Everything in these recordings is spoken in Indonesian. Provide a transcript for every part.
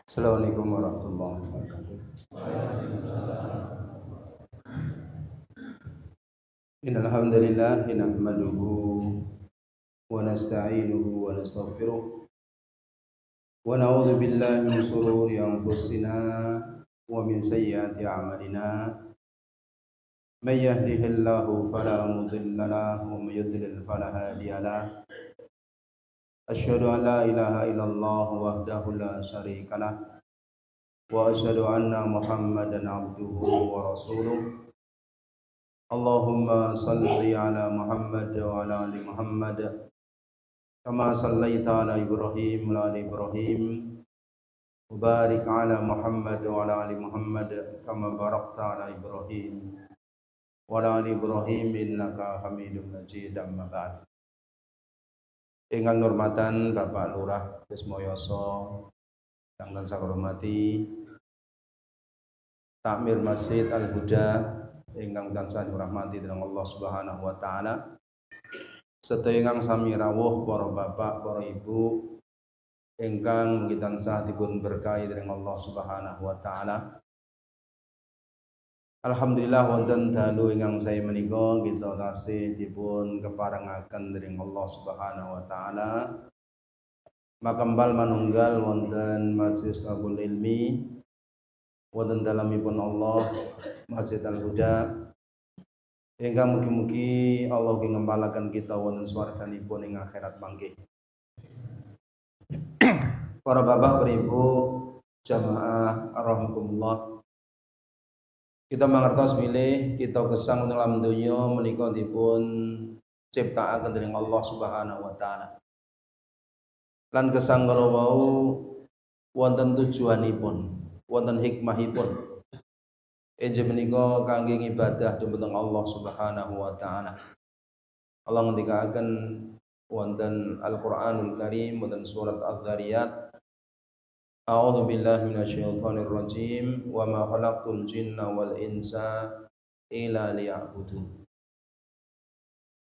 Assalamualaikum warahmatullahi wabarakatuh. Innal hamdalillah nahmaduhu wa nasta'inuhu wa nastaghfiruh wa na'udzu billahi min shururi anfusina wa min sayyiati a'malina. May yahdihillahu fala mudilla lahu wa may yudlil fala hadiya lahu. Asyhadu an la ilaha illallah wahdahu la syarika lah wa asyhadu anna Muhammadan abduhu wa rasuluh. Allahumma salli ala Muhammad wa ala ali Muhammad kama sallaita ala Ibrahim wa ala ali Ibrahim wa barik ala Muhammad wa ala ali Muhammad kama barakta ala Ibrahim wa ala ali Ibrahim innaka Hamidum Majid. Amma ba'd. Ingkang hormatan Bapak Lurah Desmoyoso kang tansah hormati Takmir Masjid Al Huda ingkang tansah dirahmati dening Allah Subhanahu wa taala, serta ingkang sami rawuh para bapak, para ibu ingkang mugi tansah dipun berkahi dening Allah Subhanahu wa taala. Alhamdulillah wonten dalu ingkang saya menika kita tasih dipun keparengaken dening Allah Subhanahu wa taala makambal manunggal wonten Masjid Abul Ilmi wonten dalamipun Allah Masjid Al Huda ingkang mugi-mugi Allah ngempalaken kita wonten swarganipun ing akhirat mangke. Para bapak, para ibu, jamaah rahimakumullah. Kita mangertos bilih kita gesang dalam dunya menika dipun ciptakaken dening Allah Subhanahu wa taala. Lan gesang kala wau wonten tujuanipun, wonten hikmahipun. Injih menika kangge ibadah dumateng Allah Subhanahu wa taala. Allah ngendikaken wonten Al-Qur'anul Karim wonten surat Az-Zariyat, A'udzu billahi minasyaitonir rajim wa ma khalaqtul jinna wal insa illa liya'budun.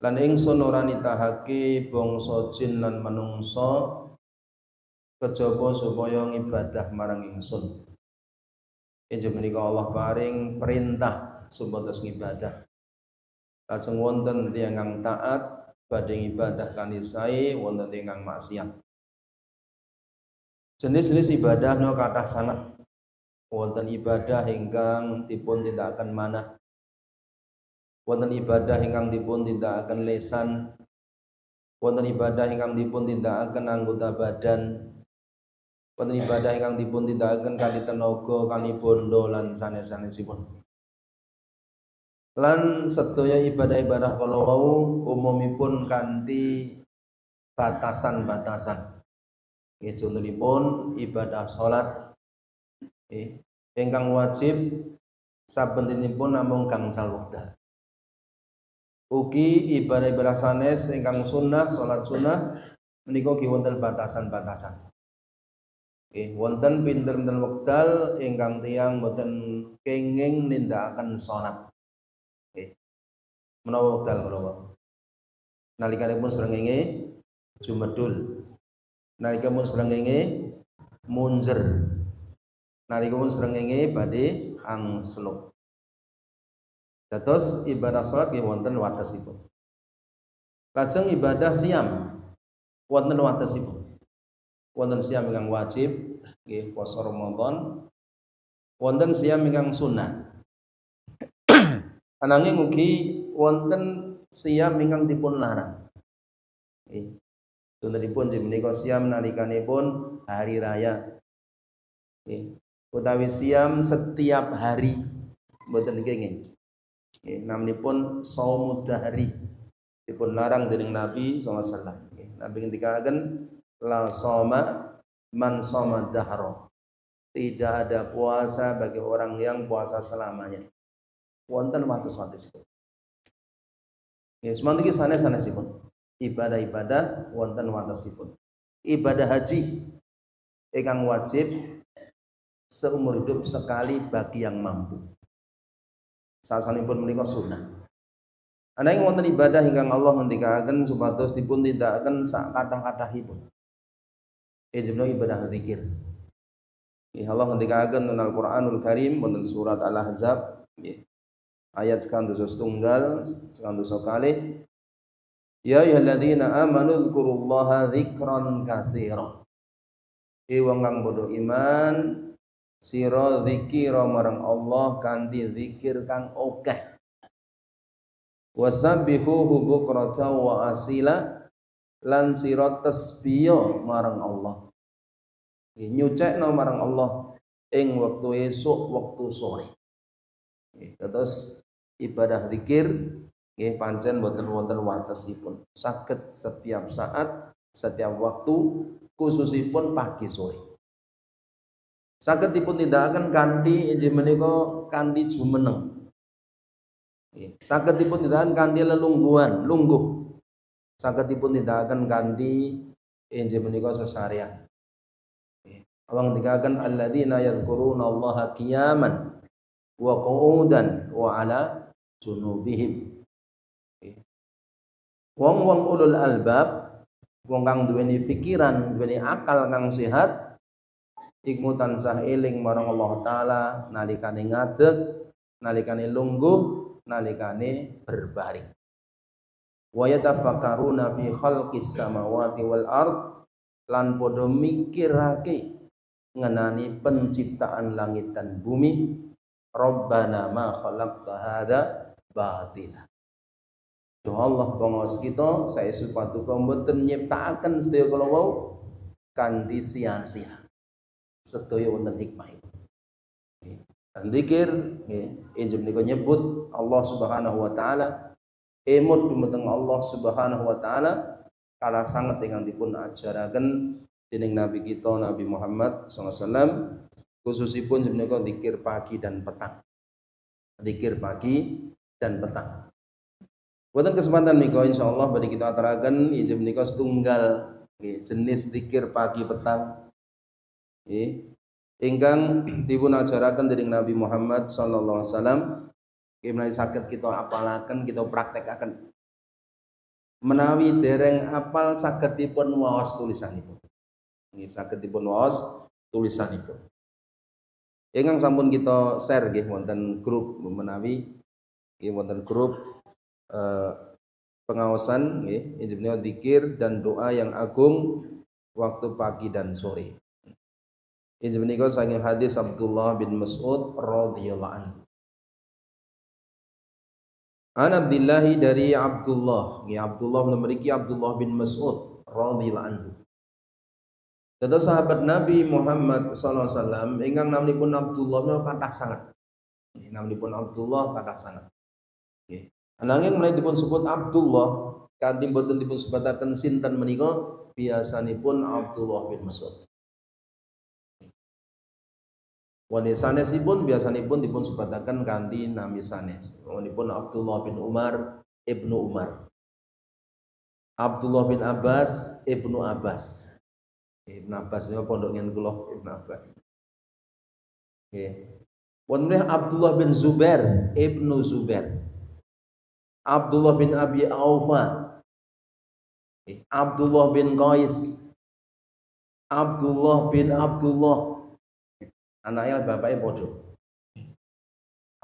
Lan ingsun ora nitahake bangsa jin lan manungsa kejaba supaya ngibadah marang ingsun. Injih menika Allah paring perintah supados ngibadah. Lajeng wonten tiyang taat badhe ibadah kanthi sae, wonten tiyang maksiat. Jenis-jenis ibadah menika kathah sanget. Wonten ibadah ingkang dipun tindakaken manah. Wonten ibadah ingkang dipun tindakaken lisan. Wonten ibadah ingkang dipun tindakaken anggota badan. Wonten ibadah ingkang dipun tindakaken kanthi tenaga, kanthi bondo lan sanes-sanesipun. Lan sedaya ibadah-ibadah kala wau umumipun kanthi batasan-batasan. Nggih contonipun ibadah salat ingkang wajib saben dinipun namung gangsal wekdal. Ugi ibadah-ibadah sanes ingkang sunnah, salat sunnah menika nggih wonten batasan-batasan. Wonten pinten-pinten wekdal ingkang tiyang boten kenging nindakaken salat. Menawa wekdal kala wau. Nalikanipun srengenge Jumedul. Nalikanipun srengenge munjer. Nalikanipun srengenge badhe angsluk. Dados ibadah salat nggih wonten watesipun. Lajeng ibadah siam wonten watesipun. Wonten siam ingkang wajib nggih puasa Ramadan. Wonten siam ingkang sunnah. Ananging ugi wonten siam ingkang dipun larang. Contonipun menika siam nalikanipun hari raya. Utawi siam setiap hari mboten kenging. Namanipun shaumud dahri dipun larang dening Nabi sallallahu alaihi wasallam. Nabi ngendikaken la shauma man shoma dahra. Tidak ada puasa bagi orang yang puasa selamanya. Wonten wates-watesipun. Semanten iki sanes-sanesipun. Ibadah-ibadah wonten watesipun. Ibadah haji ingkang wajib seumur hidup sekali bagi yang mampu. Sasanipun menika sunnah. Ananging wonten ibadah ingkang Allah ngendikaken supados dipun tindakaken sak kathah-kathahipun. ejemna ibadah zikir. Allah ngendikaken dalam Al-Qur'anul Karim wonten surat Al-Ahzab ayat sekantos setunggal sekantos kalih. Ya ayyuhalladzina amanu dzkurullaha dzikran katsira. Wong kang padha iman sira zikira marang Allah kanthi zikir kang akeh. Wasabbihuhu bukratan wa asila lan sira tasbih marang Allah. Nyucekno marang Allah ing wektu esuk, wektu sore. Terus ibadah zikir nggih pancen boten wonten watesipun. Saged setiap saat, setiap waktu, khususipun pagi sore. Saged dipun tindakaken kanthi inggih menika kanthi jumeneng. Saged dipun tindakaken kanthi lelungguhan, lungguh. Saged dipun tindakaken kanthi inggih menika sesarian. Allah ngendikaken alladzina yadhkuruna Allaha qiyaman wa qu'udan wa ala junubihim. Wong-wong ulul albab, wong kang duweni pikiran, duweni akal kang sehat, iku tansah eling marang Allah taala nalikane ngadeg, nalikane lungguh, nalikane berbaring. Wa yatafakkaruna fi khalqis samawati wal ard, lan padha mikirake ngenani penciptaan langit dan bumi. Rabbana ma khalaqta hadza batila. Duh Allah bangos kita saya sepatu mboten nyiptakaken sedaya kala wau kanthi sia-sia. Sedaya wonten hikmahipun. Dan zikir nggih inggih menika nyebut Allah Subhanahu wa taala, emut dumateng Allah Subhanahu wa taala kala sanget ingkang dipun ajaraken dening Nabi kita Nabi Muhammad sallallahu alaihi wasallam, khususipun menika zikir pagi dan petang. Zikir pagi dan petang. Wonten kesempatan menika insyaallah badhe kita aturaken inggih menika setunggal jenis zikir pagi petang ingkang dipun ajaraken dening Nabi Muhammad sallallahu alaihi wasallam menawi saged kita apalaken, kita praktekaken. Menawi dereng apal saged dipun waos tulisanipun. Nggih saged dipun waos tulisanipun. Ingkang sampun kita share nggih wonten grup menawi nggih wonten grup pengaosan nggih inggih menika zikir dan doa yang agung waktu pagi dan sore. Inggih menika saking hadis Abdullah bin Mas'ud radhiyallahu anhu. An Abdullah dari Abdullah, nggih Abdullah memiliki Abdullah bin Mas'ud radhiyallahu anhu. Dados sahabat Nabi Muhammad sallallahu alaihi wasallam ingkang naminipun Abdullah menika kathah sanget. Naminipun Abdullah kathah sanget. Nggih. Ananging menawi dipun sebut Abdullah kanthi boten dipun sebataken sinten menika biasanipun Abdullah bin Mas'ud. Wani sanesipun biasanipun dipun sebataken kanthi nami sanes. Wanipun Abdullah bin Umar ibnu Umar. Abdullah bin Abbas ibnu Abbas. Ibnu Abbas menika pondok ngen kula Ibnu Abbas. Nggih. Wonten Abdullah bin Zubair ibnu Zubair. Abdullah bin Abi Aufa, Abdullah bin Qais, Abdullah bin Abdullah, anaknya bapaknya podo.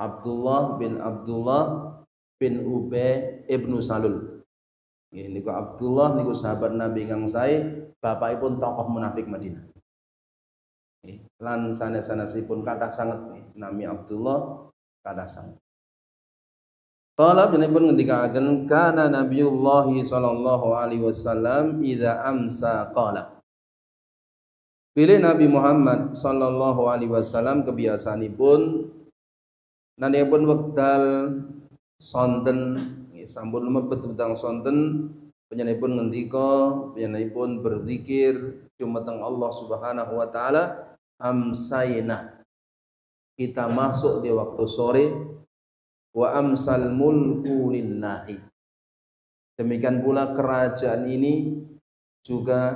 Abdullah bin Ubay ibnu Salul. Niku Abdullah niku sahabat Nabi kang sae, bapakipun tokoh munafik Madinah. Lan sanes-sanesipun kathah sanget nami Abdullah kathah sanget. Qala jenipun ngendikaken kana Nabiullah sallallahu alaihi wasallam idza amsa qala. Pilih Nabi Muhammad sallallahu alaihi wasallam kebiasaanipun nanipun wekdal sonten sampun mebet wekdal sonten panjenenganipun ngendika panjenenganipun berzikir dumateng Allah Subhanahu wa taala amsayna. Kita masuk di waktu sore. Wa amsal mulku lillahi. Demikian pula kerajaan ini juga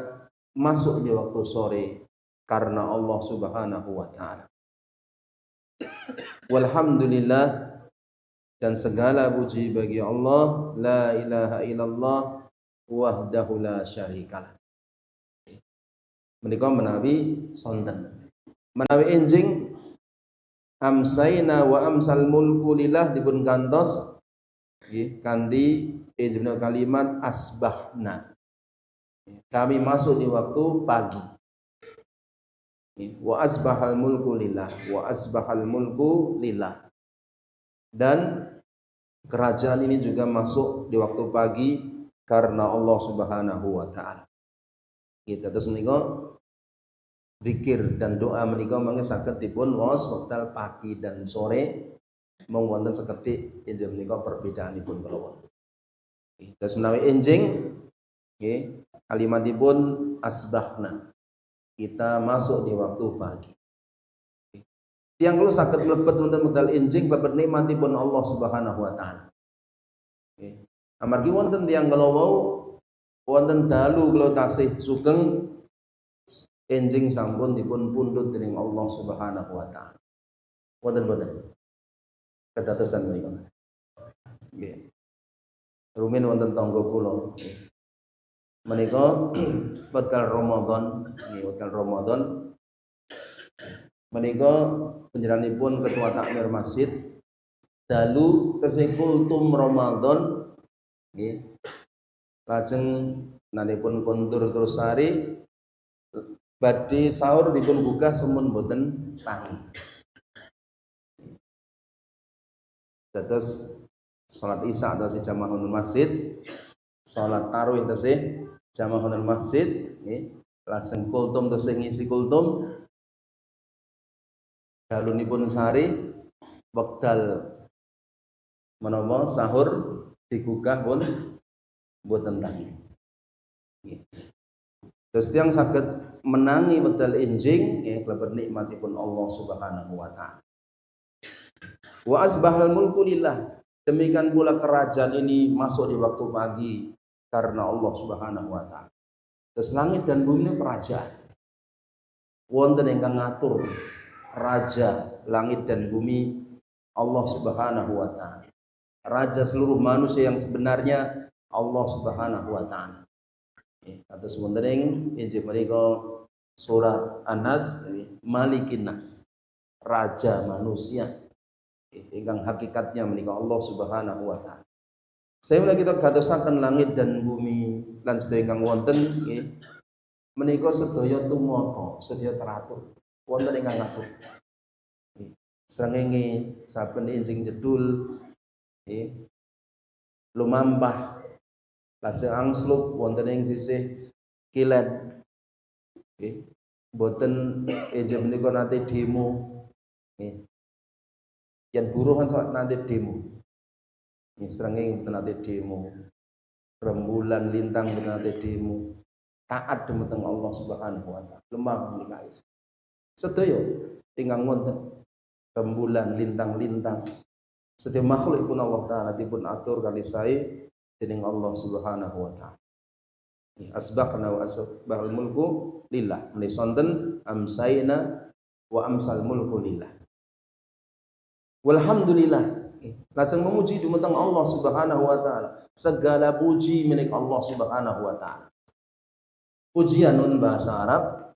masuk di waktu sore karena Allah Subhanahu wa taala. Walhamdulillah, dan segala puji bagi Allah, la ilaha illallah wahdahu la syarikalah. menika menawi sonten. Menawi enjing amsaina wa amsal mulku lillah dipun gantos nggih kanthi enjing kalimat asbahna. Kami masuk di waktu pagi. Wa asbahal mulku lillah, wa asbahal mulku lillah. Dan kerajaan ini juga masuk di waktu pagi karena Allah Subhanahu wa taala. Kita terus menika zikir dan doa menika mangke saged dipun waos wekdal pagi dan sore mung wonten sekedhik inggih menika perbedaanipun kala. Terus menawi enjing nggih kalimatipun asbahna. Kita masuk di waktu pagi. Tiang kalau sakit melebet wonten medal enjing mlebet nikmatipun Allah Subhanahu wa taala. Nggih. Amargi wonten tiang kalau wau wonten dalu kula tasih sugeng enjing sampun dipun pundhut dening Allah Subhanahu wa taala. Wonten boten? Kedadosan menika. Nggih. Rumin wonten tangga kula. Menika wekdal Ramadan, nggih wekdal Ramadan menika panjenenganipun ketua takmir masjid dalu tesih kultum Ramadan nggih. Lajeng nanipun kondur terus sari badhe sahur dipun buka semun boten tangi. Dados salat Isya tasih jamaah masjid, salat tarawih tasih jamaah masjid nggih. Lajeng kultum tasih ngisi kultum. Dalunipun sari wekdal menawa sahur digugah pun boten tangi. Terus tiyang saged menangi wekdal enjing nggih klebet nikmatipun Allah Subhanahu wa taala. Wa asbahal mulku lillah. Demikian pula kerajaan ini masuk di waktu pagi karena Allah Subhanahu wa taala. Terus langit dan bumi ini kerajaan. Wonten ingkang ngatur raja langit dan bumi Allah Subhanahu wa taala. Raja seluruh manusia yang sebenarnya Allah Subhanahu wa taala. Kados wonten ing injil menika surat An-Nas Malikin Nas. Raja manusia ingkang hakikatnya menika Allah Subhanahu wa taala. Saya mulai kita gatosaken langit dan bumi lan sedaya ingkang wonten nggih menika sedaya tumata, sedaya teratur. Wonten ingkang ngatur. Srengenge saben enjing jedul nggih lumampah lajeng angslup wonten ing sisih kilen nggih boten enjing menika nate demo nggih yen buruhan nate demo nggih srengenge boten nate demo rembulan lintang boten nate demo taat dumateng Allah Subhanahu wa taala lemah menika sedaya ingkang wonten rembulan lintang-lintang setiap makhluk pun Allah taala dipun atur kali sae dening Allah Subhanahu wa taala. Asbaqna wa asbaqal mulku lillah. Menika sonten amsayna wa amsal mulku lillah. Walhamdulillah. Lajeng memuji dumateng Allah Subhanahu wa taala. Segala puji milik Allah Subhanahu wa taala. Pujian nun bahasa Arab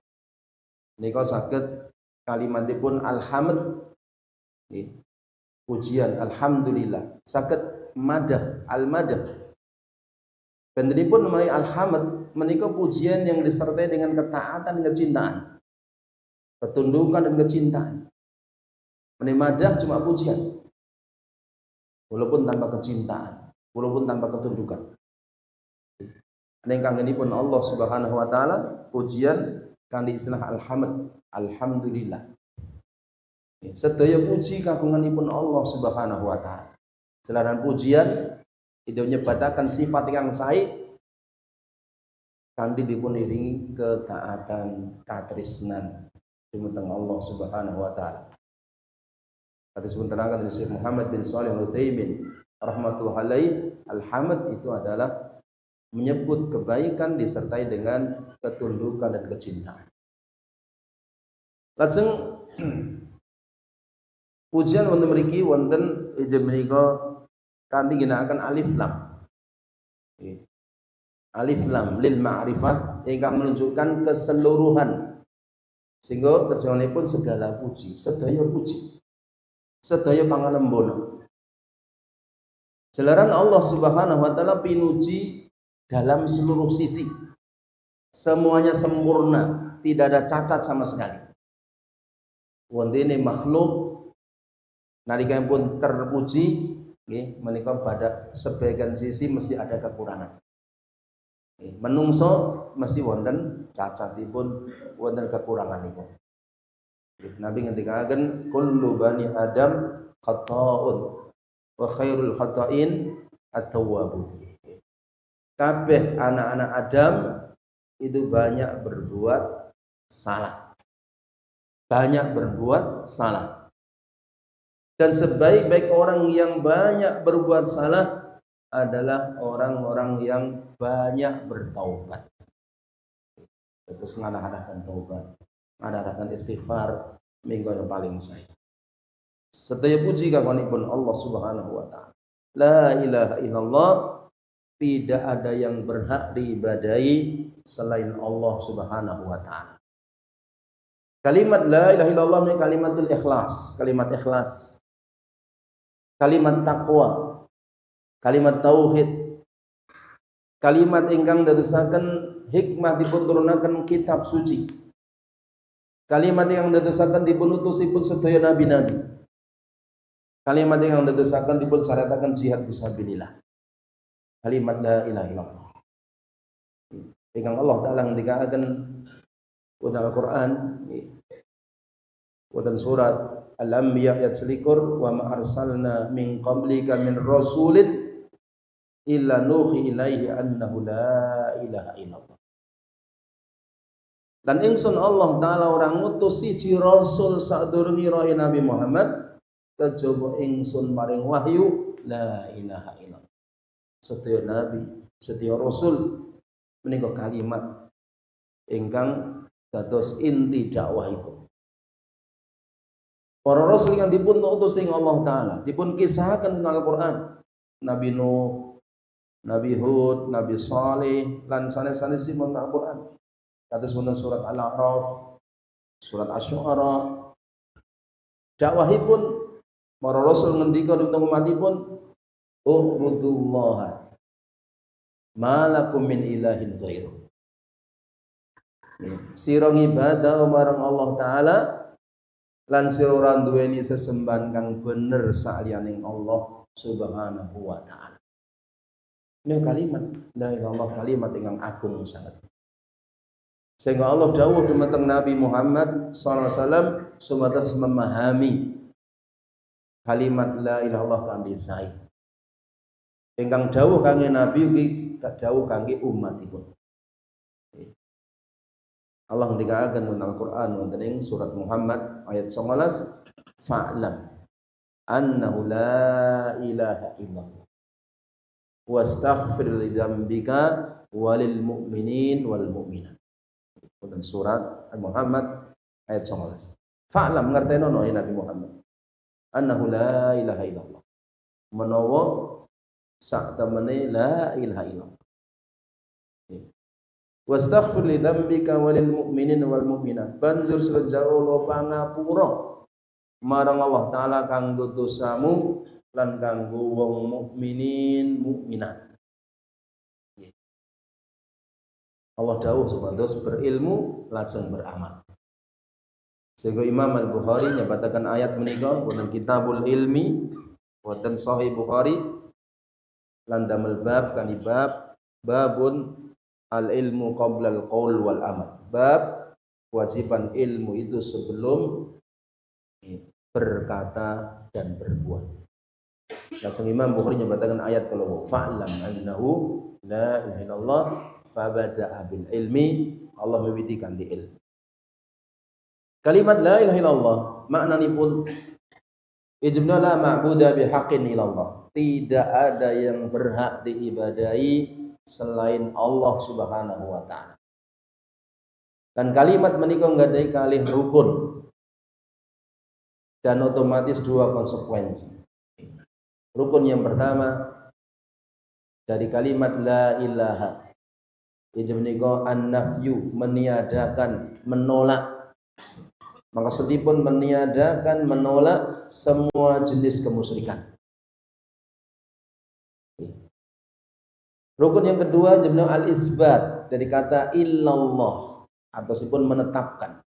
nika saged kalimatipun alhamd nggih. Pujian alhamdulillah saged madah al-madah. Bentenipun menawi alhamd menika pujian yang disertai dengan ketaatan dan kecintaan. Ketundukan dan kecintaan. Menawi madah cuma pujian. Walaupun tanpa kecintaan, walaupun tanpa ketundukan. Ingkang genipun Allah Subhanahu wa taala pujian kanthi istilah alhamd, alhamdulillah. Sedaya puji kagunganipun Allah Subhanahu wa taala. Jalaran pujian itu nyebataken sifat ingkang sae kanthi dipun iringi ketaatan, katresnan dumateng Allah Subhanahu wa taala. Hadis pun terangkan oleh Syekh Muhammad bin Shalih Al-Utsaimin rahmatullahi alaih, alhamd itu adalah menyebut kebaikan disertai dengan ketundukan dan kecintaan. Lajeng pujian wonten mriki wonten injil menika kanthi ginakaken alif lam. alif lam lil ma'rifah ingkang menunjukkan keseluruhan, sehingga terjemahanipun segala puji, sedaya pangalembono. Jalaran Allah Subhanahu wa taala pinuji dalam seluruh sisi. Semuanya sempurna, tidak ada cacat sama sekali. Wondene makhluk nalika pun terpuji nggih menika pada sebagian sisi mesti ada kekurangan. Menungso mesti wonten cacatipun, wonten kekuranganipun. Nabi ngendikaken kullu bani Adam khata'un wa khairul khata'in at-tawwabun. Kabeh anak-anak Adam itu banyak berbuat salah. Banyak berbuat salah. Dan sebaik-baik orang yang banyak berbuat salah adalah orang-orang yang banyak bertaubat. Terus ngadahkan taubat, ngadahkan istighfar, minggu yang paling saya. Sedaya puji kagunganipun Allah Subhanahu wa taala. La ilaha illallah, tidak ada yang berhak diibadahi selain Allah Subhanahu wa taala. Kalimat la ilaha illallah ini kalimatul ikhlas, kalimat ikhlas. Kalimat takwa, kalimat tauhid. Kalimat ingkang dadosaken hikmah dipun turunaken kitab suci. Kalimat yang dadosaken dipun utusipun sedaya nabi-nabi. Kalimat yang dadosaken dipun syarataken jihad fisabilillah. Kalimat la ilaha illallah. Ingkang Allah taala ngendikaken wonten Al-Qur'an wonten surat Al-Anbiya ayat 21 wa ma arsalna min qablika min rasulin illa nuhi ilaihi annahu la ilaha illallah. Dan ingsun Allah taala orang ngutus siji rasul sadurunge roe Nabi Muhammad kejaba ingsun maring wahyu la ilaha illallah. Sedaya nabi, sedaya rasul menika kalimat ingkang dados inti dakwahipun. Para rasul yang dipun utus dening Allah taala dipun kisahkan dalam Al-Qur'an. Nabi Nuh, Nabi Hud, Nabi Saleh lan sanes-sanesipun Al-Qur'an. Kados wonten surat Al-A'raf, surat Asy-Syu'ara. Dakwahipun para rasul ngendika dhateng umatipun, "Ubudullaha ma lakum min ilahin ghairu." Sira ngibadah marang Allah taala lan sira ora duweni sesembahan kang bener saliyane Allah Subhanahu wa taala. Ini kalimat la ilaha illallah, kalimat ingkang agung sangat. Sehingga Allah dawuh dumateng Nabi Muhammad sallallahu alaihi wasallam sumados memahami kalimat la ilaha illallah kanthi sae. Ingkang dawuh kangge Nabi ugi dawuh kangge umatipun. Allah ngendikaken dalam Al-Qur'an wonten ing surat Muhammad ayat 19, fa'lam annahu la ilaha illallah wastaghfir li dzambika walil mu'minin wal mu'minat. Wonten surat Muhammad ayat 19. Fa'lam ngertenono ya Nabi Muhammad annahu la ilaha illallah. Menawa sak temene la ilaha illallah. Wastaghfir li dzambika walil mu'minin wal mu'minat. Banjur sejauh pangapura marang Allah taala kanggo dosamu lan kanggo wong mukminin mukminat. Allah dawuh supados berilmu lajeng beramal. Sehingga Imam Al-Bukhari nyebataken ayat menika wonten Kitabul Ilmi wonten Sahih Bukhari lan damel bab kan bab babun al-ilmu qabla al-qaul wal amal. Bab kewajiban ilmu itu sebelum berkata dan berbuat. Lajeng Imam Bukhari nyebataken ayat kalau fa'lam annahu la ilaha illallah fabada'a bil ilmi. Allah miwitikan di ilmu. Kalimat la ilaha illallah maknanipun ijma la ma'budu bihaqqin illallah. Tidak ada yang berhak diibadahi selain Allah Subhanahu wa taala. Dan kalimat menika nggadhahi kalih rukun dan otomatis dua konsekuensi. Rukun yang pertama dari kalimat la ilaha Iki menika an-nafyu, meniadakan, menolak. Maksudipun meniadakan, menolak semua jenis kemusyrikan. Rukun yang kedua jenenge al-isbat, dari kata illallah, ataupun menetapkan.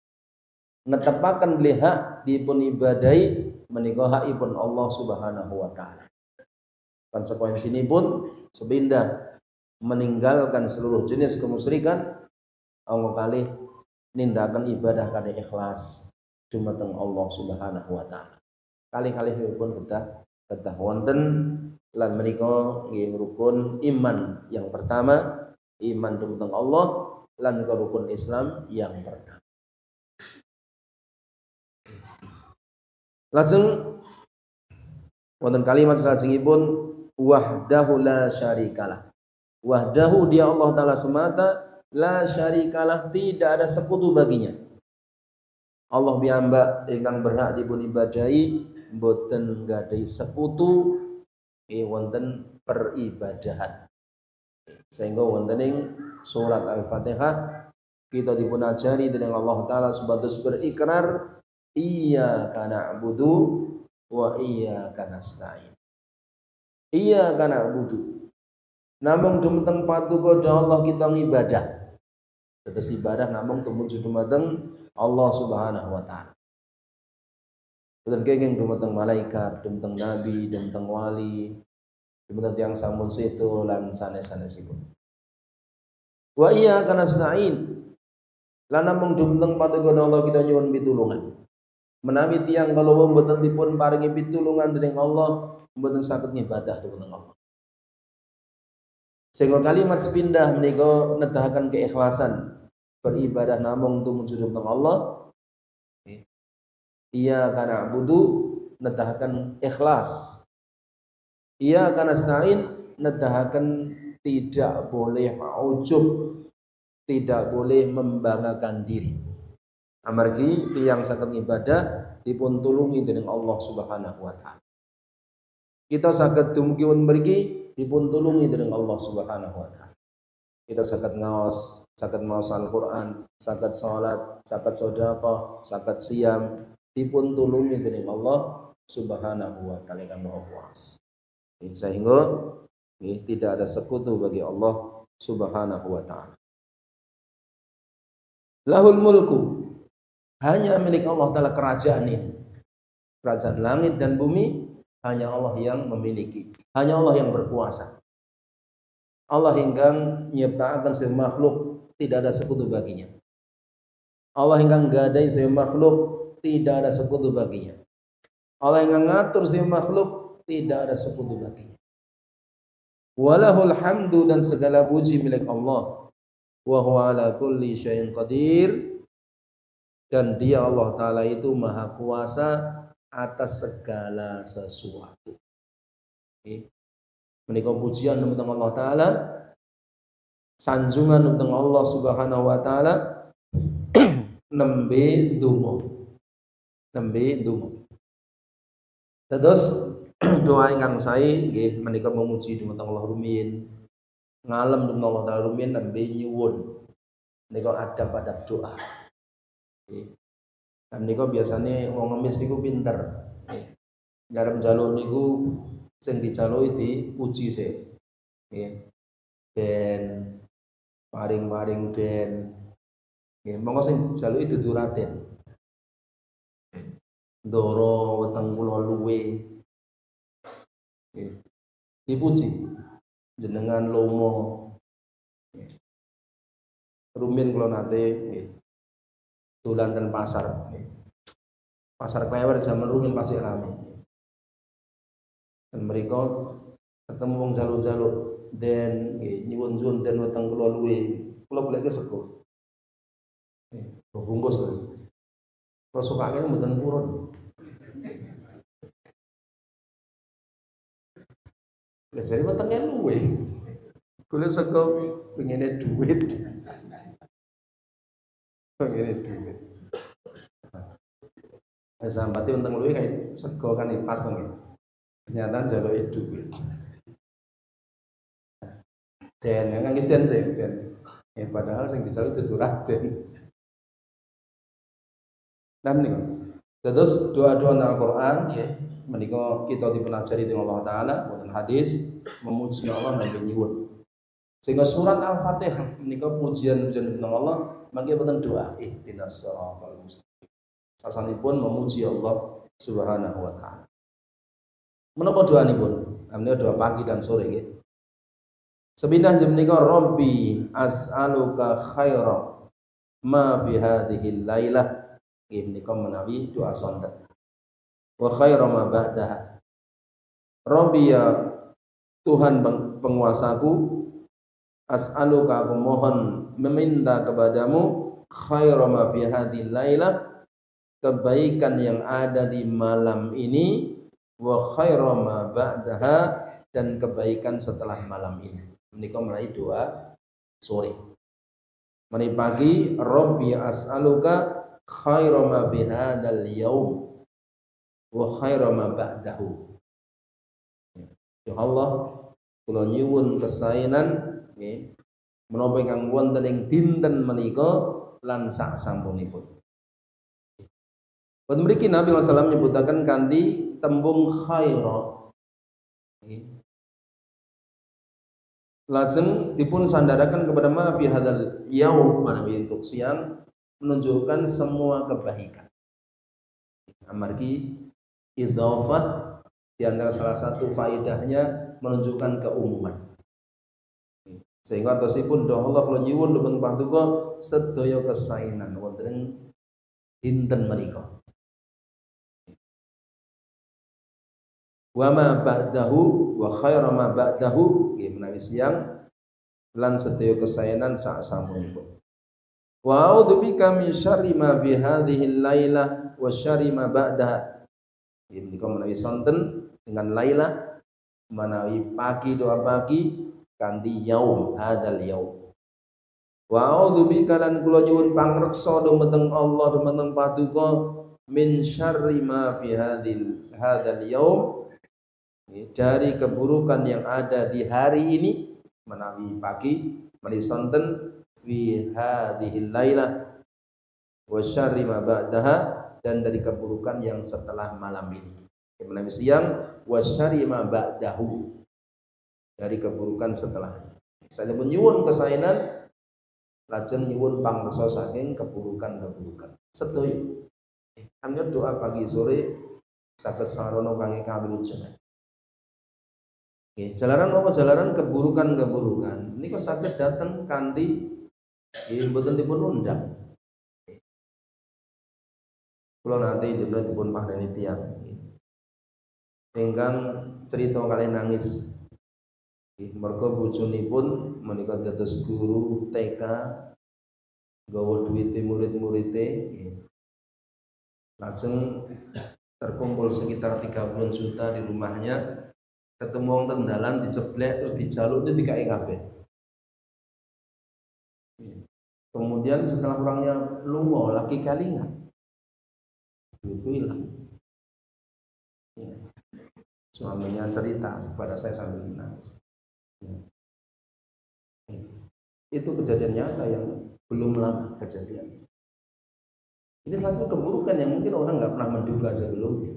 Menetapkan beliau dipun ibadahi menika hakipun Allah Subhanahu wa taala. Konsekuensi ini pun sepindah meninggalkan seluruh jenis kemusyrikan, Allah kalih nindakan ibadah kada ikhlas dumateng Allah Subhanahu wa taala. Kali-kali pun kedah wonten lan menika nggih rukun iman yang pertama, iman dumateng Allah, lan rukun Islam yang pertama. Lajeng wonten kalimat salajengipun wahdahu la syarikalah. Wahdahu, dia Allah taala semata, la syarikalah, tidak ada sekutu baginya. Allah piyambak ingkang berhak dipun ibadahi, boten gadai sekutu wonten peribadahan. Sehingga wonten ing surat Al-Fatihah kita dipun ajari dening Allah taala sebatas berikrar iyyaka na'budu wa iyyaka nasta'in. Iyyaka na'budu, namung dumateng patuko Allah kita ngibadah. Tetes ibadah namung tumuju dumateng Allah Subhanahu wa taala. Boten kenging dumateng malaikat, dumateng nabi, dumateng wali, dumateng tiyang sampun seto lan sanes-sanesipun. Wa iyyaka nasta'in, lan namung dumateng patuko Allah kita nyuwun pitulungan. Menawi tiyang kalau mboten dipun paringi pitulungan dening Allah, mboten saged ngibadah dumateng Allah. Sehingga kalimat sepindah menika nedahaken keikhlasan beribadah namung tumuju dumateng Allah. Iyyaka na'budu nedahaken ikhlas. Iyyaka nasta'in nedahaken tidak boleh ujub, tidak boleh membanggakan diri. Amargi tiyang saged ibadah dipun tulungi dening Allah Subhanahu wa taala. Kita saged dumugi wonten mriki dipun tulungi dening Allah Subhanahu wa taala. Kita saged ngaos Al-Qur'an, saged salat, saged sedekah, saged siam, dipun tulungi dening Allah Subhanahu wa taala kang Maha Kuwasa. Sehingga tidak ada sekutu bagi Allah Subhanahu wa taala. Lahul mulku, hanya milik Allah taala kerajaan ini. Kerajaan langit dan bumi hanya Allah yang memiliki, hanya Allah yang berkuasa. Allah ingkang nyiptakaken sedaya makhluk, tidak ada sekutu baginya. Allah ingkang gadai sedaya makhluk, tidak ada sekutu baginya. Allah ingkang ngatur sedaya makhluk, tidak ada sekutu baginya. Walahul hamdu, dan segala puji milik Allah. Wa huwa ala kulli syai'in qadir, dan dia Allah taala itu maha kuasa atas segala sesuatu. Menika pujian dumateng Allah taala, sanjungan dumateng Allah Subhanahu wa taala, nembe donga. Terus doa ingkang sae nggih menika memuji dumateng Allah rumiyin, ngalem dumateng Allah taala rumiyin, nembe nyuwun. Menika adab-adab doa. Dan niku biasane wong ngemis niku pinter. Ngarep njaluk niku sing dijaluki dipuji sik. Nggih. Den paring-paring den. Nggih, monggo sing dijaluki dudu Raden. Ndoro weteng kula luwe. Nggih. Dipuji. Jenengan lomo. Rumiyin kula nate nggih. Dolan ten pasar. Pasar Klewer zaman rumiyin pasti rame. Dan mereka ketemu wong jaluk-jaluk den nyuwun-nyuwun den weteng kula luwe. Kula goleke sego. Bungkus. Kula sukake mboten purun. Lah jare wetenge luwe. Kula sego pengene duit. Pengene duit. Sampati unteng luwe kayak sego kan pas to nggih. Ternyata jaluke duit. Den ngangge den sik ben. Ya padahal sing dijaluk dudu Raden. Nah menika. Terus doa-doa dalam Al-Qur'an ya menika kita dipunajari dengan Allah taala wonten hadis memuji Allah nabi nyuwun. Sehingga surat Al-Fatihah menika pujian-pujian dhateng Allah mangke boten doa ihdinas shiratal mustaqim. Sasanipun memuji Allah Subhanahu wa taala. Menapa doanipun? Menika doa pagi dan sore nggih. Sepindah jam menika Rabbi as'aluka khaira ma fi hadhihi lailah. Nggih menika menawi doa sonten. Wa khaira ma ba'daha. Rabbi ya Tuhan penguasaku, as'aluka aku mohon meminta kepadamu khaira ma fi hadhihi lailah, kebaikan yang ada di malam ini, wa khaira ma ba'daha, dan kebaikan setelah malam ini. Menika mulai doa sore. Mari pagi Rabbi as'aluka khaira ma fi hadzal yaum wa khaira ma ba'dahu. Ya Allah, kula nyuwun kesainan nggih menapa ingkang wonten ing dinten menika lan sak sampunipun. Pada mriki Nabi SAW nyebutaken kanthi tembung khaira. Lajeng dipun sandaraken kepada ma fi hadzal yaum manawi untuk siang menunjukkan semua kebaikan. Amargi idhofah di antara salah satu faedahnya menunjukkan keumuman. Sehingga tosipun doa Allah kula nyuwun dipun paduka sedaya kesainan wonten dinten menika. Wa ma ba'dahu wa khairu ma ba'dahu nggih menawi siang lan sedaya kesainan sak sampunipun. Wa a'udzubika min syarri ma fi hadhihi lailah wa syarri ma ba'daha. Nggih menika menawi sonten dengan lailah menawi pagi doa pagi kanthi yaum hadzal yaum. Wa a'udzubika lan kula nyuwun pangreksa dumateng Allah dumateng paduka min syarri ma fi hadzal yaum, dari keburukan yang ada di hari ini menawi pagi menawi sonten fi hadhil lailah wa syarri ma ba'daha, dan dari keburukan yang setelah malam ini menawi siang wa syarri ma ba'dahu, dari keburukan setelahnya. Saya pun nyuwun kesainan lajeng nyuwun pangreksa saking keburukan-keburukan sedaya. Kami doa pagi sore saged sarana kangge kawilujengan. Jalaran apa jalaran keburukan-keburukan niku saged dateng kanthi mboten dipun undang. Kula nate jenengan dipun pahreni tiyang ingkang cerita kalih nangis. Merga bojonipun menika dados guru TK nggawa duwite murid-muride langsung terkumpul sekitar 30 juta di rumahnya. Ketemu wong tendalan diceblek terus dijaluk itu dikai kabeh. Kemudian setelah orangnya lunga lagi kalingan itu hilang. Suaminya cerita kepada saya sambil nangis. Itu kejadian nyata yang belum lama kejadian. Ini salah satu keburukan yang mungkin orang nggak pernah menduga sebelumnya.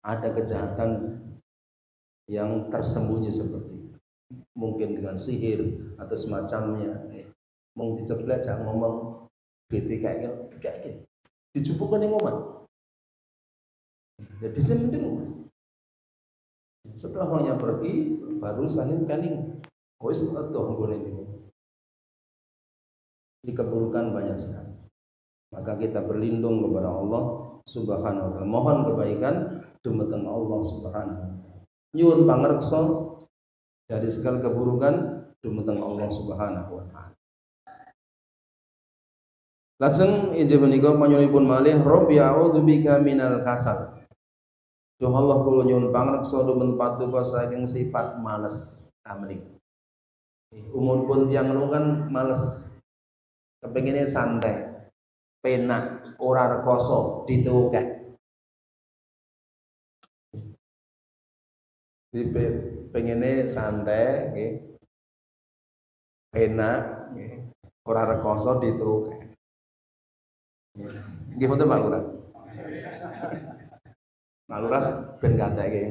Ada kejahatan yang tersembunyi seperti itu, mungkin dengan sihir atau semacamnya. Mau diceblek jangan ngomong bete kayak dijupukkan yang ngomong. Jadi sendiri. Setelah orangnya pergi, baru saya kaling. Wis atuh nggone ini. Di keburukan banyak sekali. Maka kita berlindung kepada Allah Subhanahu wa taala. Mohon kebaikan dumateng Allah Subhanahu wa taala. Nyuwun pangreksa dari segala keburukan dumateng Allah Subhanahu wa taala. Lajeng injih menika panyuwunipun malih Rabbi a'udzubika minal kasal. Duh Allah kula nyuwun pangreksa dumateng paduka saking sifat males. Amin. Umuripun tiyang ngono kan males. Kepengine santai, penak, ora rekoso, ditukek. Pengennya santai, enak, ora rekoso dituke. Nggih mboten Pak Lurah. Pak Lurah ben gateke.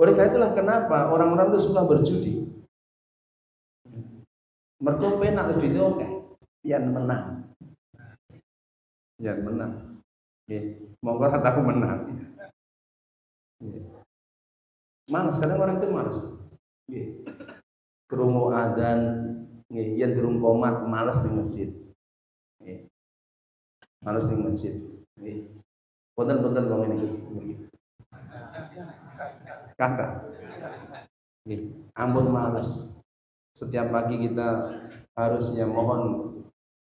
Oleh karena itulah kenapa orang-orang itu suka berjudi. Mergo penak duit oke, yen menang. Yen menang. Nggih, monggo ora tahu menang. Malas, kadang orang itu malas. Nggih. Krungu adzan, nggih, yen durung qomat malas di masjid. Nggih. Malas di masjid. Nggih. Punten-punten wong ini. Kakak. Ampun malas. Setiap pagi kita harusnya mohon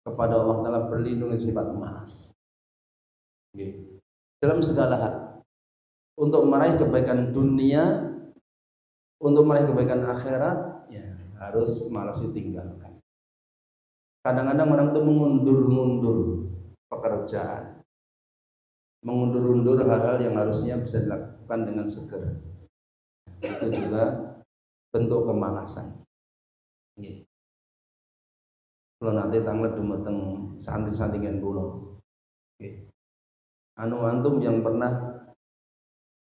kepada Allah Ta'ala berlindung dari sifat malas. Dalam segala hal. Untuk meraih kebaikan dunia, untuk meraih kebaikan akhirat, ya harus malas ditinggalkan. Kadang-kadang orang itu mengundur-undur pekerjaan, mengundur-undur hal-hal yang harusnya bisa dilakukan dengan segera. Itu juga bentuk kemalasan. Kalau nanti tanglet dumeteng santri-santringan kula. Anu antum yang pernah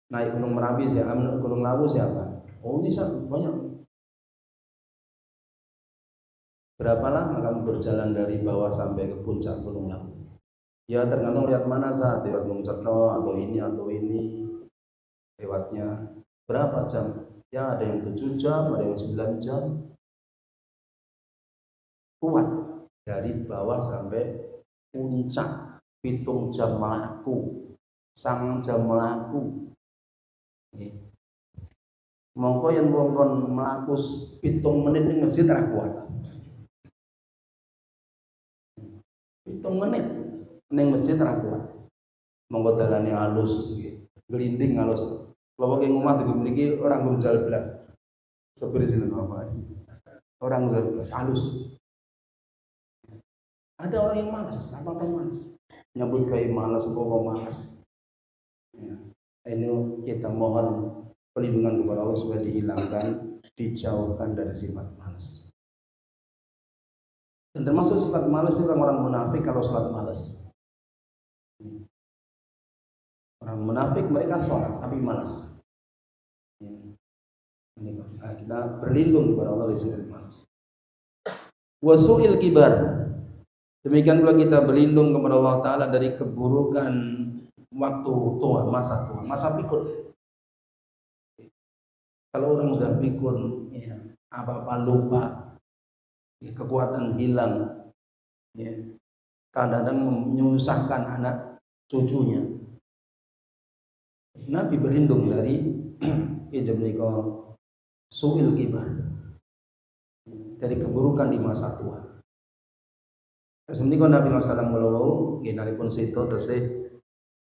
naik Gunung Merapi siapa? Gunung Lawu siapa? Oh ini banyak. Berapa lama kamu berjalan dari bawah sampai ke puncak Gunung Lawu? Ya tergantung lihat mana saat, lewat Gunung Cetno atau ini lewatnya berapa jam? Ya ada yang 7 jam, ada yang 9 jam. Kuat dari bawah sampai puncak, hitung jam melaku, sang jam melaku. Mongko yang wongkon melaku hitung menit ini masjid ra kuat. Hitung menit ning masjid ra kuat. Mongko dalane halus, gelinding halus. Kalau pakai ngomah di mriki orang gurjal belas. Sopir sini apa sih? Orang gurjal belas halus. Ada orang yang malas, apa-apa malas. Nyambut gaya malas, apa malas. Ya. Ini kita mohon perlindungan kepada Allah supaya dihilangkan, dijauhkan dari sifat malas. Dan termasuk sifat malas itu orang-orang munafik kalau sholat malas. Orang munafik mereka sholat tapi malas. Nah, kita berlindung kepada Allah dari sifat malas. Wasu'il kibar. Demikian pula kita berlindung kepada Allah Ta'ala dari keburukan waktu tua, masa pikun. Kalau orang sudah pikun, ya, apa-apa lupa, ya, kekuatan hilang, ya, kadang-kadang menyusahkan anak cucunya. Nabi berlindung dari ijabniko su'il kibar, dari keburukan di masa tua. Semenika Nabi sallallahu alaihi wasallam nggih nalipun sedo tesih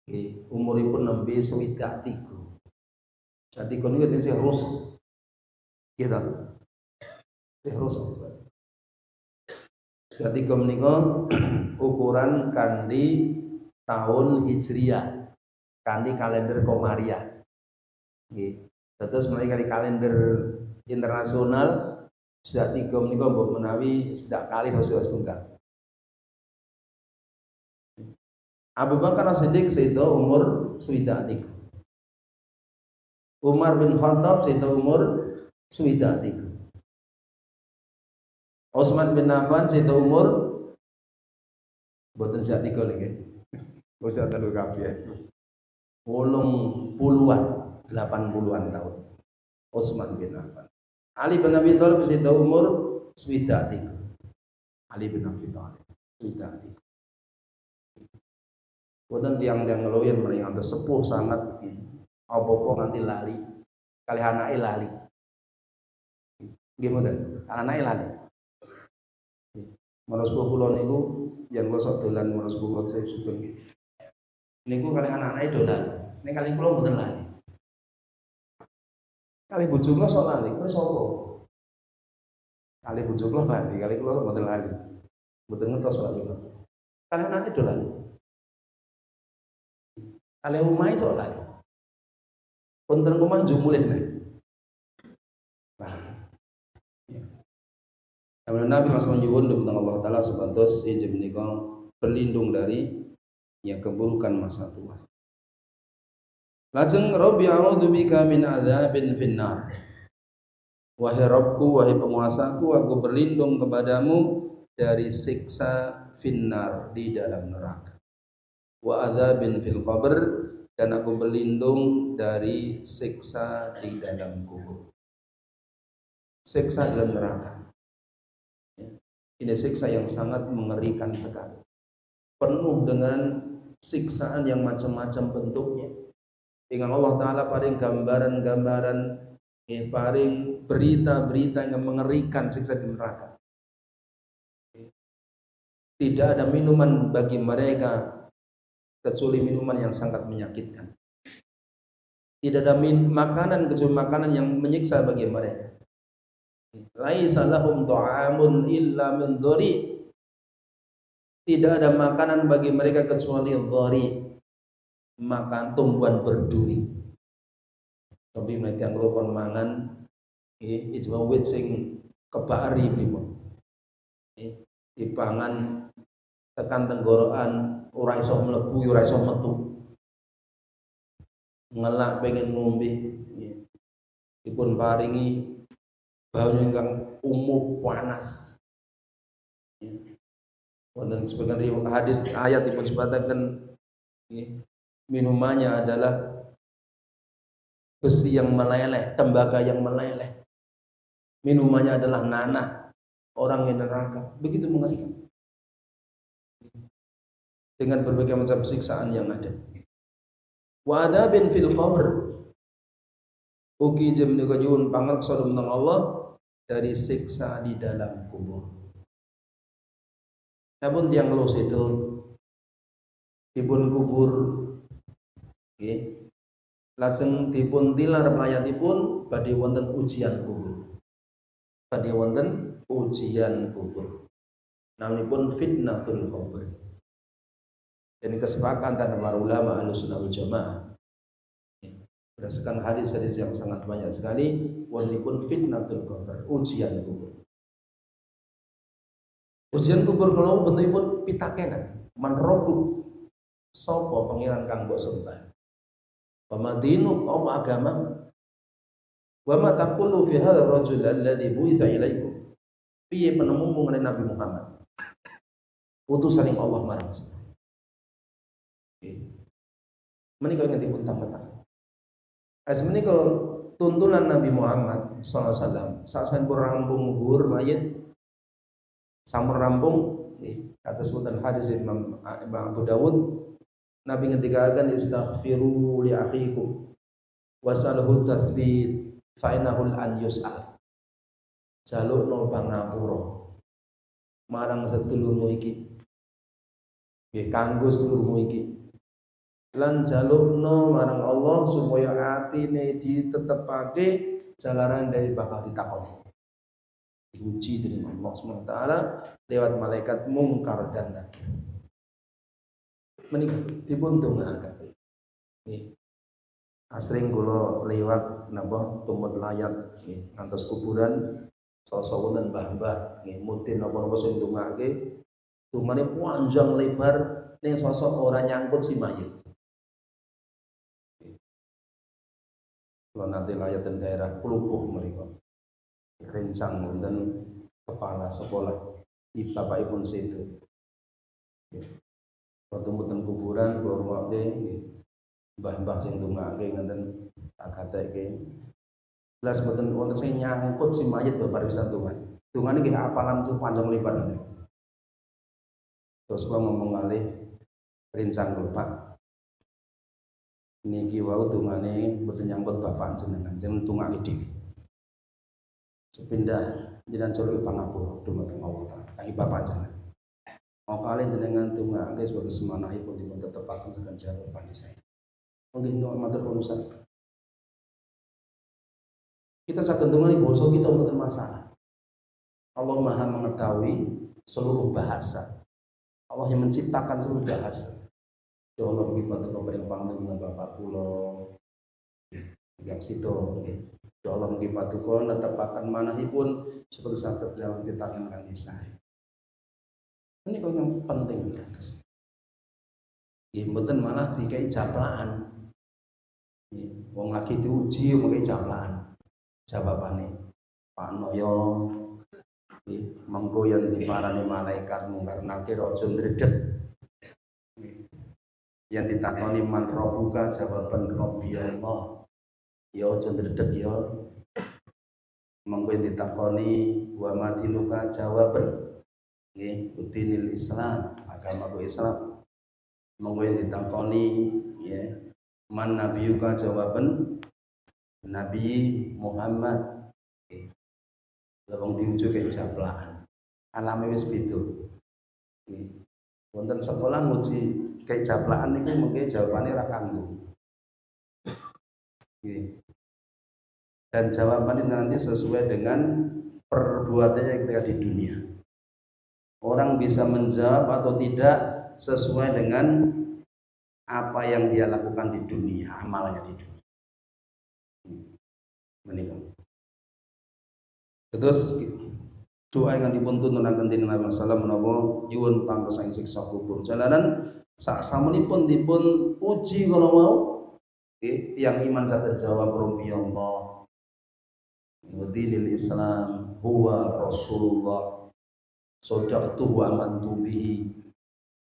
nggih umuripun nembe 63. Jadi kono iki tesih rusak. Nggih ta? Tesih rusak. Jadi menika ukuran kanthi tahun Hijriah, kanthi kalender Komariah. Nggih. Terus mulai kali kalender internasional sudah 3 menika mbok menawi sedak kali masuk setunggal. Abu Bakar As-Siddiq sedo umur 63. Umar bin Khattab sedo umur 63. Utsman bin Affan sedo umur boten 63 niki. Wis telu kabeh. 80-an, 80-an tahun. Utsman bin Affan. Ali bin Abi Thalib sedo umur 63. Ali bin Abi Thalib 63. Boten tiang-tiang ngeluyen mriki ngantos sepuh sangat apa-apa nganti lali. Kali anake lali. Nggih mboten, anake lali. Menawa sepuh kula niku yen kula sok dolan menawa sepuh kula saya sugeng. Niku kali anake dolan. Nek kali kula mboten lali. Kali bojo kula sok lali, kuwi sapa? Kali bojo kula lali, kali kula mboten lali. Mboten ngertos Pak kula. Kali anake dolan. Kali umah itu lali. Punten rumah jumulih nih. Nabi langsung nyuwun dumateng Allah taala supados ije menika berlindung dari yang keburukan masa tua. Lajeng Rabbi a'udzu bika min adzabin finnar. Wahai Rabbku, wahai penguasaku, aku berlindung kepadamu dari siksa finnar di dalam neraka. Wa adzabin fil qabr, dan aku berlindung dari siksa di dalam kubur. Siksa dalam neraka. Ini siksa yang sangat mengerikan sekali. Penuh dengan siksaan yang macam-macam bentuknya. Dengan Allah Ta'ala paling gambaran-gambaran, paling berita-berita yang mengerikan siksa di neraka. Tidak ada minuman bagi mereka kecuali minuman yang sangat menyakitkan. Tidak ada makanan kecuali makanan yang menyiksa bagi mereka. Laisa lahum ta'amun illa min dhari. Tidak ada makanan bagi mereka kecuali dhari, makan tumbuhan berduri. Tapi mereka ngelokon mangan ijma wit sing kebari pripun. Dipangan tekan tenggorokan ora iso mlebu ora iso metu. Ngelak pengen ngombe. Dipun paringi baunya ingkang umum panas. Wonten sebagian hadis ayat dipun sebataken minumannya adalah besi yang meleleh, tembaga yang meleleh. Minumannya adalah nanah, orang yang neraka. Begitu mengerikan. Dengan berbagai macam siksaan yang ada. Wa adzabin fil qabr. Ugi jem menika nyuwun pangreksa dumateng Allah dari siksa di dalam kubur. Namun tiang los itu dipun kubur, lajeng dipun tilar melayatipun badhe wonten ujian kubur. Badhe wonten ujian kubur. Namunipun fitnatul qabr. Ini kesepakatan para ulama Ahlussunnah wal Jamaah. Berdasarkan hadis-hadis yang sangat banyak sekali, walaupun fitnatul qabr, ujian kubur. Ujian kubur kalau bentukipun pitakenan, man rabbuk, sapa pangeran kang mbok sembah. Wa madinu apa agama? Wa ma taqulu fi hadzal rajul alladzi bu'itsa ilaikum. Piye penemu mengenai Nabi Muhammad? Utusan Allah marang. Menika ingin dipun tambah-tambah. Menika tuntunan Nabi Muhammad SAW. Saat sampun rampung nguhur mayit, sampun rampung atas wonten hadis Imam Abu Dawud, Nabi ngendikaken istaghfiru li akhikum wasalhu tatsbit fa innahu an yus'al. Jalukno pangapura marang sedulurmu iki. Nggih kanggo sedulurmu iki. Lan jalukno marang Allah supaya atine ditetepake jalaran dari bakal ditakoni. Diuji dening Allah SWT lewat malaikat mungkar dan nakir. Menika dipun dongaaken. Nggih. Asring kula lewat napa tumut layat nggih ngantos kuburan sosok wonten mbah-mbah nggih mutin napa-napa sing ndongake. Dumane panjang lebar ning sosok ora nyangkut si mayit. Kalau nanti layat dan daerah Klupuh mereka rencang wonten kepala sekolah di bapak ibu situ. Waktu mboten kuburan kula rumakne mbah-mbah sing ndongake ngenten tak gateke. Belas mboten wonten sing nyangkut si mayit babar pisan Tuhan. Dungane nggih apalan panjang lebar ngene. Terus kula ngomong malih rencang lho Pak. Niki wau dungane mboten nyangkut bapak jenengan, jeneng tungake dhewe. Sepindah jenengan juluki pangapura dumateng Allah Taala. Kangge bapak jenengan. Mau kali jenengan tungake sebagai semanahipun dipun tetepaken saking jawaban saya. Mungkin untuk matur urusan. Kita saged ndongani basa kita mboten masalah. Allah Maha mengetahui seluruh bahasa. Allah yang menciptakan seluruh bahasa. Ya Allah bagi pada kepada panggung dengan Bapak kula yang situ Ya Allah mugi paduka netepaken manahipun seperti saged jawab pitangan kangge sae. Ini kok yang penting guys. Nggih mboten malah dikai japlaan. Wong lagi diuji mengke japlaan. Jawabane Pak Noyo mengko yen diparani malaikat mungkar nakir aja ndredeg. Yang ditakoni man rabbuka jawaban rabbi Allah. Ya aja ndredeg ya. Mengko ditakoni wa madinuka jawaban nggih dinil Islam, agama Islam. Mengko ditakoni ya man nabiyuka jawaban Nabi Muhammad. Nggih. Lawang diuju ke japlaan. Alame wis beda. Nggih. Wonten sekolah nguji ke japlaan niku mengke jawabane ra kanggo. Nggih. Dan jawaban itu nanti sesuai dengan perbuatannya ketika di dunia. Orang bisa menjawab atau tidak sesuai dengan apa yang dia lakukan di dunia, amalnya di dunia. Menikah. Terus doa yang dipun nunaken dening Nabi sallallahu alaihi wasallam nyuwun pangtos saking siksa kubur. Jalanan sasampunipun dipun uji kalau mau yang iman saged jawab rabbi Allah. Dinil Islam huwa Rasulullah sodaqtu wa amantu bihi.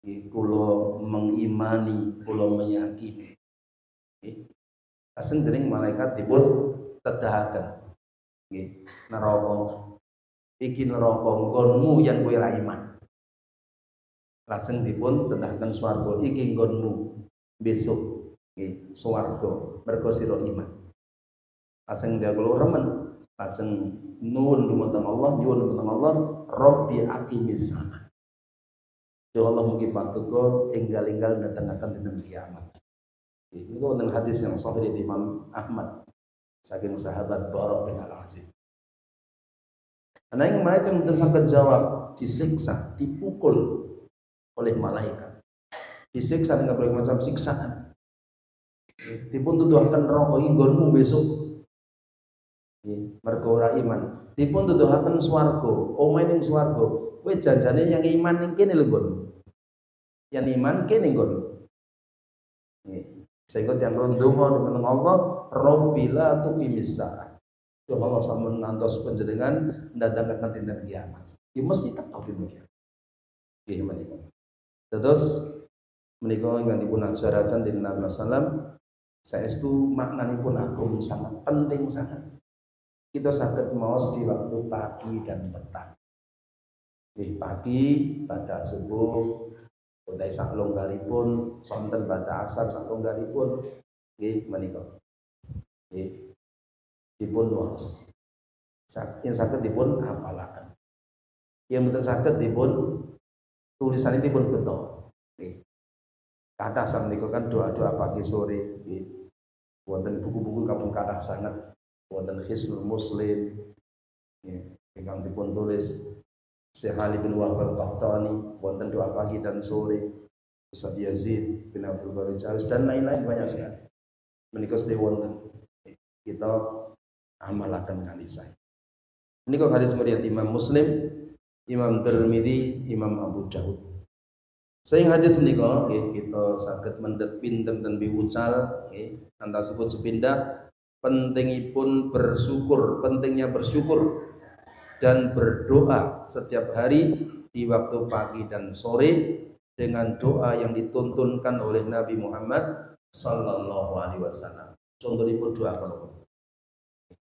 Kula mengimani, kula meyakini. Aseng dening malaikat dipun tedahaken. Nggih, neraka. Iki neraka nggonmu yen kowe ra iman. Lajeng dipun tedahaken swarga, iki nggonmu besok. Nggih, swarga mergo sira iman. Aseng dia kula remen lajeng nuwun dumateng Allah, nyuwun dumateng Allah, Rabbi aqimis salat. Ya Allah mugi paduka enggal-enggal datengaken dinten kiamat. Ini wonten hadis yang sahih dari Imam Ahmad saking sahabat Barok bin Al-Azim. Ana ing malaikat mboten saged jawab, disiksa, dipukul oleh malaikat. Disiksa dengan berbagai macam siksaan. Dipun tuduhaken neraka iki nggonmu besok. Mergo ora iman. Dipun tuduhaken swarga, omahe ning swarga. Kowe janjane yang iman ning kene lho, Gon. Yang iman kene, Gon. Nggih. Sehingga yang ndonga nang Allah, Rabbila tuqimis saah. Ya Allah sampun ngantos panjenengan ndadangaken dinten kiamat. Ya mesti tetep dinten kiamat. Nggih menika. Terus menika ingkang dipun ajaraken dening Nabi sallam saestu maknanipun agung sangat penting sangat. Kita saged maos di waktu pagi dan petang. Di pagi pada subuh, utai sak longgaripun, sonten pada asar sak longgaripun, nggih menika. Nggih. Dipun maos. Yang saged dipun hafalaken. Yang mboten saged dipun tulisanipun beto. Nggih. Kathah sakmenika kan doa-doa pagi sore, nggih. Wonten buku-buku kapun kathah sanget. Wonten Hisnul Muslim ingkang dipun tulis Syekh Ali bin Wahab Al-Qahtani, wonten doa pagi dan sore Ustaz Yazid bin Abdul Qadir Jalis dan lain-lain banyak sekali. Menika sedaya wonten kita amalaken kali saya. Menika hadis riwayat Imam Muslim, Imam Tirmidzi, Imam Abu Dawud. Saing hadis menika kita saged mendhet pinten ten biwucal antasipun sepindah pentingipun bersyukur, pentingnya bersyukur dan berdoa setiap hari di waktu pagi dan sore dengan doa yang dituntunkan oleh Nabi Muhammad sallallahu alaihi wasallam. Contohipun doa kalau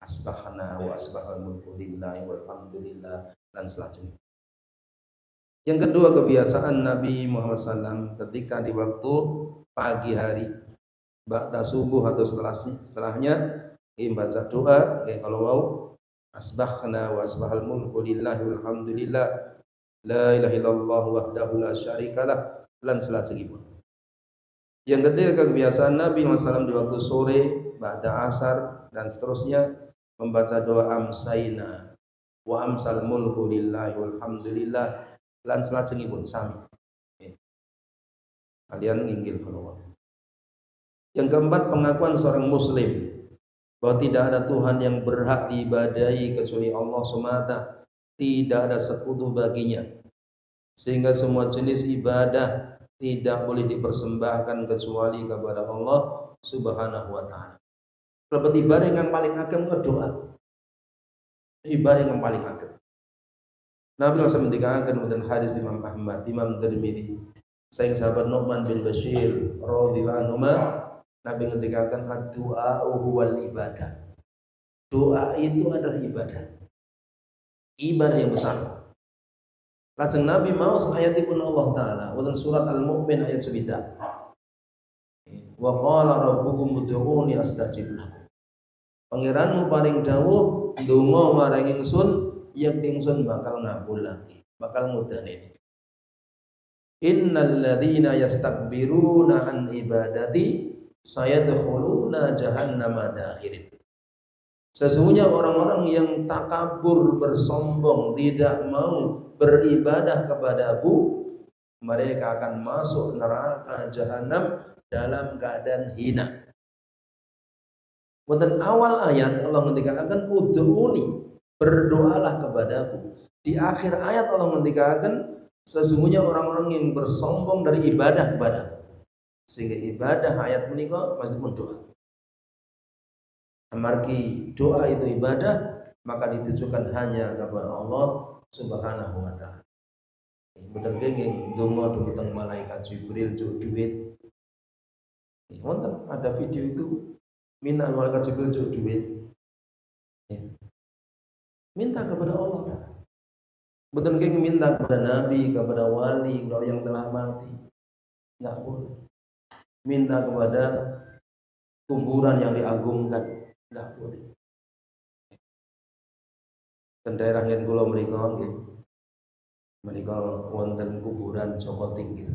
asbahna wa asbahal mulku lillahi walhamdulillah dan selanjutnya. Yang kedua kebiasaan Nabi Muhammad SAW ketika di waktu pagi hari ba'da subuh atau setelahnya baca doa kalau mau asbahna wa asbahal mulku lillahi walhamdulillah la ilaha illallah wahdahu la syarikalah lan selajengipun. Yang ketiga kebiasaan Nabi SAW di waktu sore ba'da asar dan seterusnya membaca doa amsayna wa amsal mulku lillahi walhamdulillah lan selajengipun sami. Kalian nginggil keluar. Yang keempat pengakuan seorang muslim bahwa tidak ada Tuhan yang berhak diibadahi kecuali Allah semata, tidak ada sekutu baginya, sehingga semua jenis ibadah tidak boleh dipersembahkan kecuali kepada Allah Subhanahu wa taala. Kalau ibadah yang paling ageng itu doa. Ibadah yang paling ageng. Nabi SAW mendikatakan dalam hadis Imam Ahmad, Imam Tirmidzi, sayang sahabat Nu'man bin Bashir radhiyallahu anhu, Nabi mendikatakan ad-du'a huwal ibadah. Doa itu adalah ibadah. Ibadah yang besar. Lajeng Nabi mau ayatipun Allah taala wonten surat Al-Mu'min ayat 9. Wa qala rabbukum ud'uuni astajib lakum. Pangeranmu paring dawuh ndonga marang ingsun, yen ingsun bakal ngabulake, bakal ngudane. Innal ladzina yastakbiruna an ibadati sayadkhuluna jahannama dakhirin. Sesungguhnya orang-orang yang takabur, bersombong, tidak mau beribadah kepadaku, mereka akan masuk neraka jahanam dalam keadaan hina. Pada awal ayat Allah mengatakan ud'uuni, berdoalah kepadaku. Di akhir ayat Allah mengatakan sesungguhnya orang-orang yang bersombong dari ibadah kepadaku. Sehingga ibadah ayat menikah pasti pun doa. Amargi doa itu ibadah, maka ditujukan hanya kepada Allah Subhanahu wa taala. Betul kenging donga dumateng malaikat Jibril juk duit. Wonten ada video itu minta malaikat Jibril juk duit. Minta kepada Allah taala. Betul kenging minta kepada nabi, kepada wali, kepada yang telah mati. Enggak boleh. Minta kepada kuburan yang diagungkan. Enggak boleh. Dan daerah yang kula mriku nggih. Menika wonten kuburan Joko Tingkir.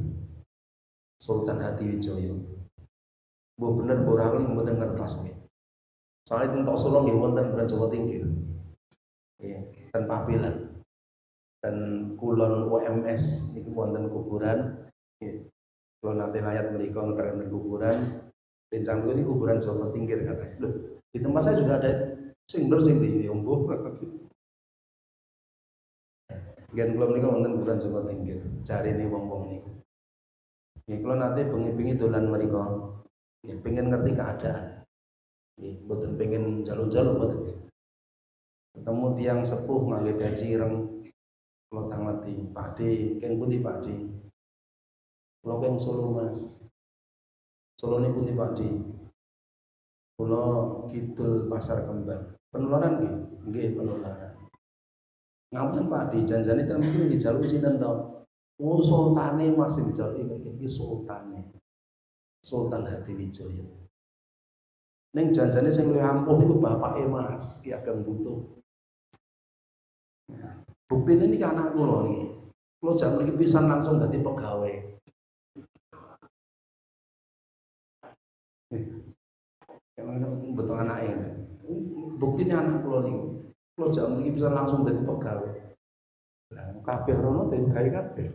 Sultan Hatiwijaya. Mbok bener ora ngerti mboten ngertos nggih. Soale entuk Solo nggih wonten kuburan Joko Tingkir. Nggih, ten Papilan. Dan kulon UMS niku wonten kuburan nggih. Kula nate layat menika ngeten kuburan. Bencang ini kuburan Joko Tingkir katanya. Loh, di tempat saya juga ada sing bener sing di ombo. Gen kula menika wonten kuburan Joko Tingkir. Jarine wong-wong niku. Nggih kula nate bengi-bengi dolan menika. Nggih pengen ngerti keadaan. Nggih mboten pengen jalu-jalu mboten. Ketemu tiang sepuh ngangge peci ireng. Kula tangati, "Pakde, keng pundi Pakde?" Kula keng Solo, Mas. Solo ini pundi Pakde? Kula kidul Pasar Kembang. Penularan nggih? Nggih penularan. Ngapunten Pakde, janjane ten mriki dijaluki sinten to? Oh sultane Mas sing dijaluki iki sultane. Sultan Hatiwijaya. Ning janjane sing luwih ampuh niku bapake Mas, Ki Ageng Butuh. Buktine niki anak kula niki. Kula jam mriki pisan langsung dadi pegawai. Betul anaknya. Buktinya anak kula niku. Kula jam mriki pisan langsung dadi pegawai. Lah kabeh rono dadi gawe kabeh.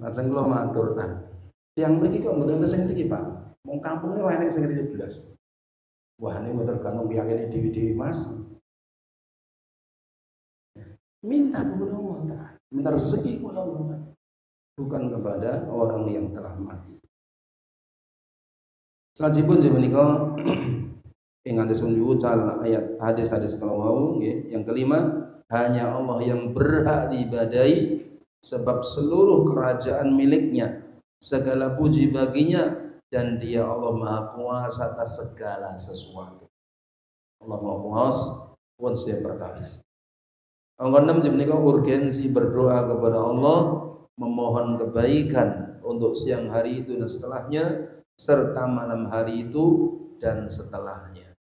Lajeng kula matur, nah, tiyang mriki kok mboten sing mriki, Pak. Wong kampung ini enek sing ngene blas. Wah, ini tergantung piyakene dewi-dewi Mas. Minta kepada Allah Ta'ala, minta rezeki kepada Allah, bukan kepada orang yang telah mati. Selanjutnya jadi menika ingat disebut ayat hadis-hadis kalau mau, yang kelima, hanya Allah yang berhak diibadahi, sebab seluruh kerajaan miliknya, segala puji baginya, dan dia Allah Maha Kuasa atas segala sesuatu. Allah Maha Kuasa, pun sudah berkalis. Angka 6 menika urgensi berdoa kepada Allah, memohon kebaikan untuk siang hari itu dan setelahnya, serta malam hari itu dan setelahnya.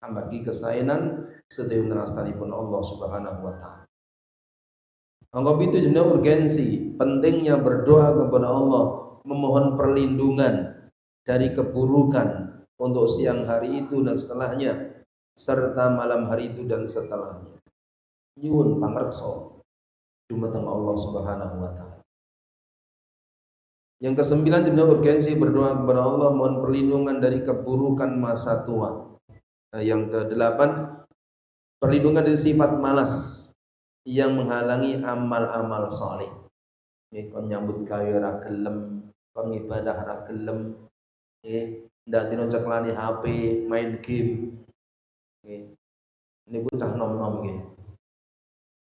Ambagi kesaenan sedaya nerastanipun Allah Subhanahu wa taala. Angka itu jenenge urgensi, pentingnya berdoa kepada Allah, memohon perlindungan dari keburukan untuk siang hari itu dan setelahnya, serta malam hari itu dan setelahnya. Nyuwun pangreksa dumateng Allah Subhanahu wa taala. Yang kesembilan sebenarnya urgensi berdoa kepada Allah mohon perlindungan dari keburukan masa tua. Yang kedelapan, perlindungan dari sifat malas yang menghalangi amal-amal soleh. Kon nyambut gawe ra gelem, kon ibadah ra gelem, ndak dino ceklani HP, main game. Niku cah nom-nom nggih.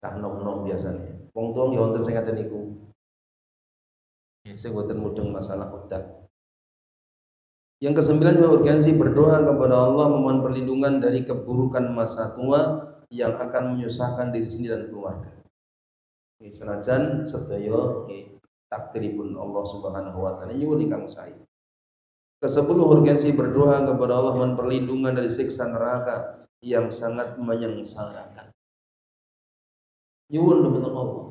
Cah nom-nom biasanya. Wong tuwa nggih wonten sing ngaten niku. Sing boten mudeng masalah udat. Yang kesembilan urgensi berdoa kepada Allah memohon perlindungan dari keburukan masa tua yang akan menyusahkan diri sendiri dan keluarga. Senajan sedaya takdiripun Allah Subhanahu wa taala nyuwun ingkang sae. Kesepuluh urgensi berdoa kepada Allah memohon perlindungan dari siksa neraka yang sangat menyengsarakan. Nyuwun dumateng Allah.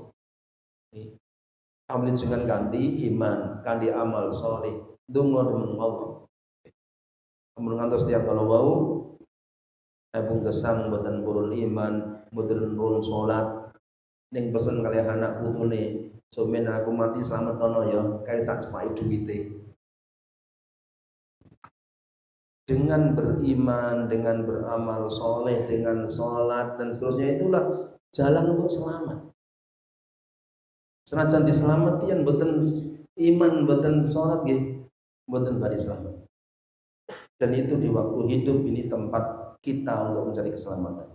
Amin dengan kanthi iman, kanthi amal saleh, donga dumateng Allah. Amun ngantos tiap kalau wau abung gesang boten purun iman, boten purun salat, ning pesen kali anak putune, "Somen aku mati selamat tono ya, kae tak cepaki duwite." Dengan beriman, dengan beramal soleh, dengan sholat dan seterusnya itulah jalan untuk selamat. Senajan diselamati yang boten iman, boten sholat nggih, boten bari selamat. Dan itu di waktu hidup ini tempat kita untuk mencari keselamatan.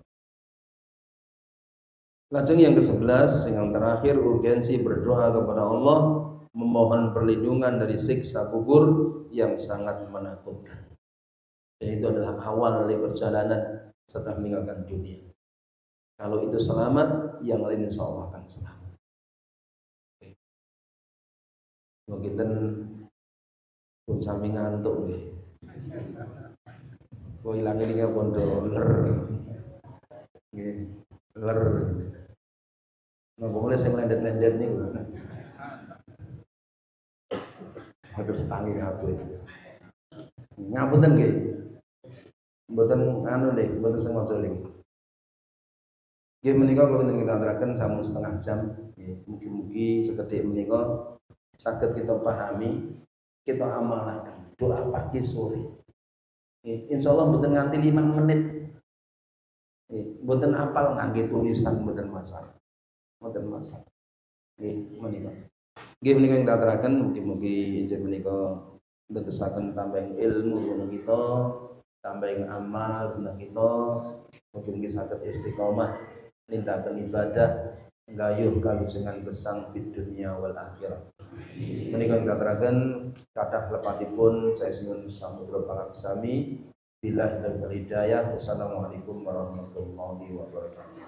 Lajeng yang ke-11 yang terakhir urgensi berdoa kepada Allah memohon perlindungan dari siksa kubur yang sangat menakutkan. Dan itu adalah awal dari perjalanan setelah meninggalkan dunia. Kalau itu selamat, yang lain insya Allah akan selamat. Kita pun sami ngantuk nih. Kau hilang ini nggak bondo ler, ler. Nggak boleh saya melendet-lendet nih. Harus tangi apa? Ngapunten nggih. Mboten anu nggih, mboten sengaja lagi. Nggih menika kula kita aturaken sampun setengah jam. Mugi-mugi sekedhik menika saged kita pahami, kita amalkan doa pagi sore. Insya Allah mboten nganti 5 menit. Mboten apal ngangge tulisan mboten masalah. Mboten masalah. Nggih menika. Nggih menika yang aturaken mugi-mugi injih menika ndadosaken tambah ilmu guna kita, tambah amal guna kita, mugi-mugi saged istiqomah nindakaken ibadah gayuh kalujengan gesang fid dunya wal akhirah. Menika ingkang katuraken kathah lepatipun saya nyuwun samudra pangaksami billahi wal hidayah. Wassalamualaikum warahmatullahi wabarakatuh.